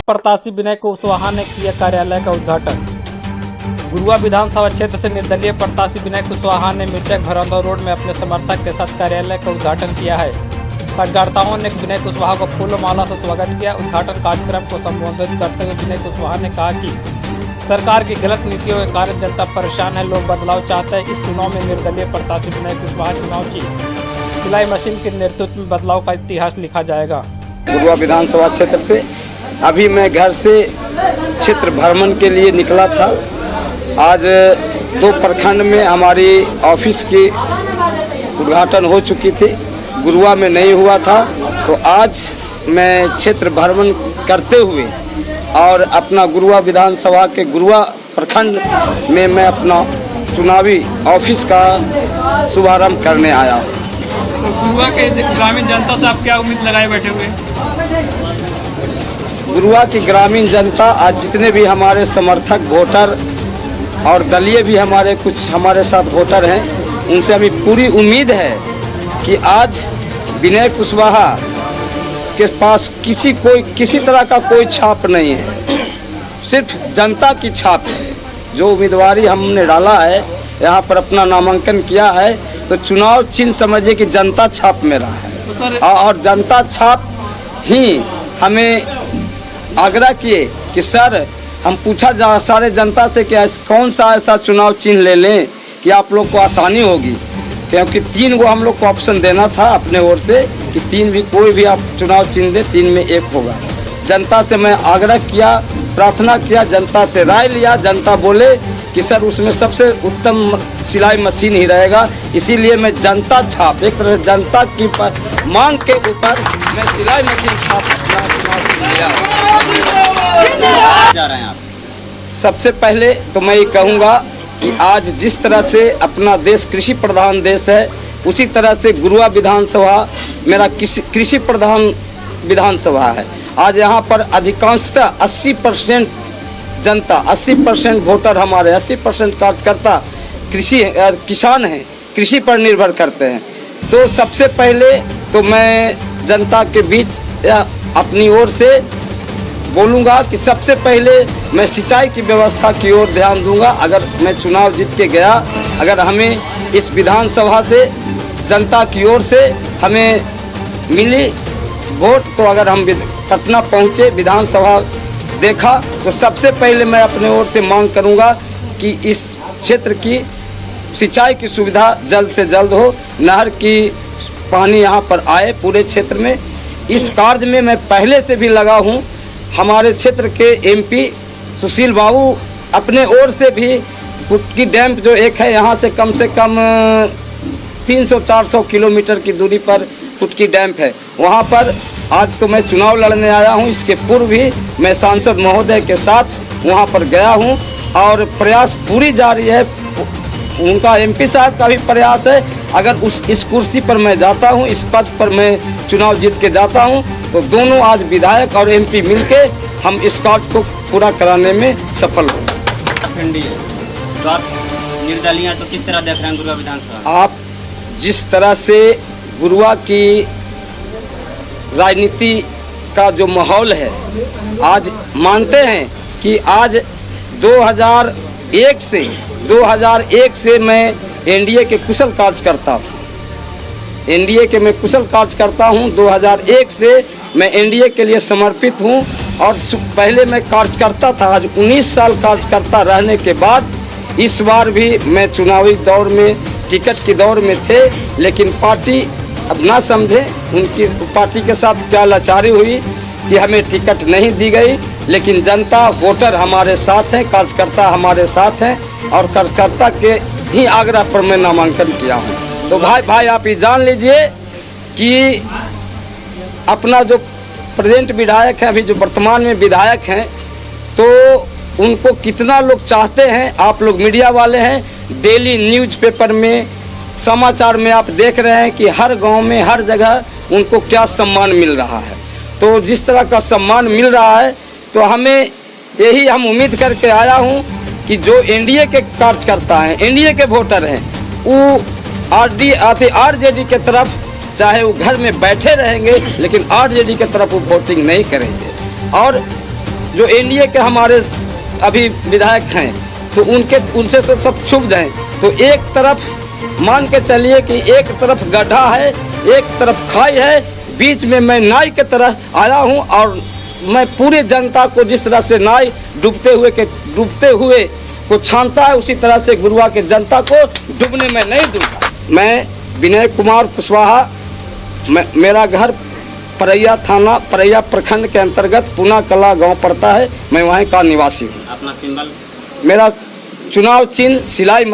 प्रत्याशी विनय कुशवाहा ने किया कार्यालय का उद्घाटन। गुरुआ विधानसभा क्षेत्र से निर्दलीय प्रत्याशी विनय कुशवाहा ने मिर्चक भरौंदा रोड में अपने समर्थक के साथ कार्यालय का उद्घाटन किया है। कार्यकर्ताओं ने विनय कुशवाहा को फूल माला से स्वागत किया। उद्घाटन कार्यक्रम को संबोधित करते हुए विनय कुशवाहा ने कहा कि सरकार की गलत नीतियों के कारण जनता परेशान है, लोग बदलाव चाहते हैं। इस चुनाव में निर्दलीय प्रत्याशी विनय कुशवाहा चुनाव की सिलाई मशीन के नेतृत्व में बदलाव का इतिहास लिखा जाएगा। गुरुआ विधानसभा क्षेत्र से अभी मैं घर से क्षेत्र भ्रमण के लिए निकला था। आज 2 प्रखंड में हमारी ऑफिस की उद्घाटन हो चुकी थी, गुरुआ में नहीं हुआ था। तो आज मैं क्षेत्र भ्रमण करते हुए और अपना गुरुआ विधानसभा के गुरुआ प्रखंड में मैं अपना चुनावी ऑफिस का शुभारंभ करने आया। तो गुरुआ के ग्रामीण जनता से आप क्या उम्मीद लगाए बैठे हुए? गुरुआ की ग्रामीण जनता, आज जितने भी हमारे समर्थक वोटर और दलीय भी हमारे साथ वोटर हैं, उनसे अभी पूरी उम्मीद है कि आज विनय कुशवाहा के पास किसी तरह का कोई छाप नहीं है, सिर्फ जनता की छाप है। जो उम्मीदवारी हमने डाला है, यहाँ पर अपना नामांकन किया है, तो चुनाव चिन्ह समझिए कि जनता छाप मेरा है। और जनता छाप ही हमें आग्रह किए कि सर, हम पूछा जा सारे जनता से कि कौन सा ऐसा चुनाव चिन्ह ले लें कि आप लोग को आसानी होगी, क्योंकि 3 गो हम लोग को ऑप्शन देना था अपने ओर से कि 3 भी कोई भी आप चुनाव चिन्ह दे, 3 में 1 होगा। जनता से मैं आग्रह किया, प्रार्थना किया, जनता से राय लिया। जनता बोले कि सर उसमें सबसे उत्तम सिलाई मशीन ही रहेगा, इसीलिए मैं जनता छाप, एक तरह जनता की मांग के ऊपर मैं सिलाई मशीन छाप जा रहे हैं आप। सबसे पहले तो मैं ये कहूँगा कि आज जिस तरह से अपना देश कृषि प्रधान देश है, उसी तरह से गुरुआ विधानसभा मेरा कृषि प्रधान विधानसभा है। आज यहाँ पर अधिकांशतः 80% जनता, 80% वोटर हमारे, 80% कार्यकर्ता किसान हैं, कृषि पर निर्भर करते हैं। तो सबसे पहले तो मैं जनता के बीच अपनी ओर से बोलूँगा कि सबसे पहले मैं सिंचाई की व्यवस्था की ओर ध्यान दूंगा। अगर मैं चुनाव जीत के गया, अगर हमें इस विधानसभा से जनता की ओर से हमें मिली वोट, तो अगर हम पटना पहुँचे, विधानसभा देखा, तो सबसे पहले मैं अपने ओर से मांग करूंगा कि इस क्षेत्र की सिंचाई की सुविधा जल्द से जल्द हो, नहर की पानी यहाँ पर आए पूरे क्षेत्र में। इस कार्य में मैं पहले से भी लगा हूँ। हमारे क्षेत्र के MP सुशील बाबू अपने ओर से भी कुटकी डैम जो एक है, यहाँ से कम 300-400 किलोमीटर की दूरी पर कुटकी डैम है, वहाँ पर आज तो मैं चुनाव लड़ने आया हूँ। इसके पूर्व भी मैं सांसद महोदय के साथ वहाँ पर गया हूँ और प्रयास पूरी जारी है। उनका MP साहब का भी प्रयास है। अगर इस कुर्सी पर मैं जाता हूँ, इस पद पर मैं चुनाव जीत के जाता हूँ, तो दोनों आज विधायक और MP मिलके हम इस कार्य को पूरा कराने में सफल होंगे। तो आप निर्दलीय तो किस तरह देख रहे हैं गुरुआ विधानसभा? आप जिस तरह से गुरुआ की राजनीति का जो माहौल है, आज मानते हैं कि आज 2001 से मैं NDA के कुशल कार्यकर्ता हूँ। NDA के मैं कुशल कार्यकर्ता हूँ। 2001 से मैं NDA के लिए समर्पित हूँ और पहले मैं कार्यकर्ता था। आज 19 साल कार्यकर्ता रहने के बाद इस बार भी मैं चुनावी दौर में, टिकट की दौर में थे, लेकिन पार्टी अब ना समझे, उनकी पार्टी के साथ क्या लाचारी हुई कि हमें टिकट नहीं दी गई। लेकिन जनता, वोटर हमारे साथ हैं, कार्यकर्ता हमारे साथ हैं और कार्यकर्ता के ही आग्रह पर मैं नामांकन किया हूं। तो भाई आप ये जान लीजिए कि अपना जो प्रेजेंट विधायक हैं, अभी जो वर्तमान में विधायक हैं, तो उनको कितना लोग चाहते हैं। आप लोग मीडिया वाले हैं, डेली न्यूज़पेपर में, समाचार में आप देख रहे हैं कि हर गांव में, हर जगह उनको क्या सम्मान मिल रहा है। तो जिस तरह का सम्मान मिल रहा है, तो हमें यही हम उम्मीद करके आया हूं कि जो NDA के कार्यकर्ता हैं, NDA के वोटर हैं, वो RJD के तरफ, चाहे वो घर में बैठे रहेंगे, लेकिन RJD के तरफ वो वोटिंग नहीं करेंगे। और जो एनडीए के हमारे अभी विधायक हैं तो उनसे तो सब क्षुब्ध हैं। तो एक तरफ मान के चलिए कि एक तरफ गड्ढा है, एक तरफ खाई है, बीच में मैं नाई की तरह आया हूं और मैं पूरी जनता को जिस तरह से नाई डूबते हुए को छानता है उसी तरह से गुरुआ के जनता को डूबने में नहीं दूंगा। मैं विनय कुमार कुशवाहा, मेरा घर परैया थाना परैया प्रखंड के अंतर्गत पुना कला गांव पड़ता है। मैं वहीं का निवासी हूँ। अपना सिंबल? मेरा चुनाव चिन्ह सिलाई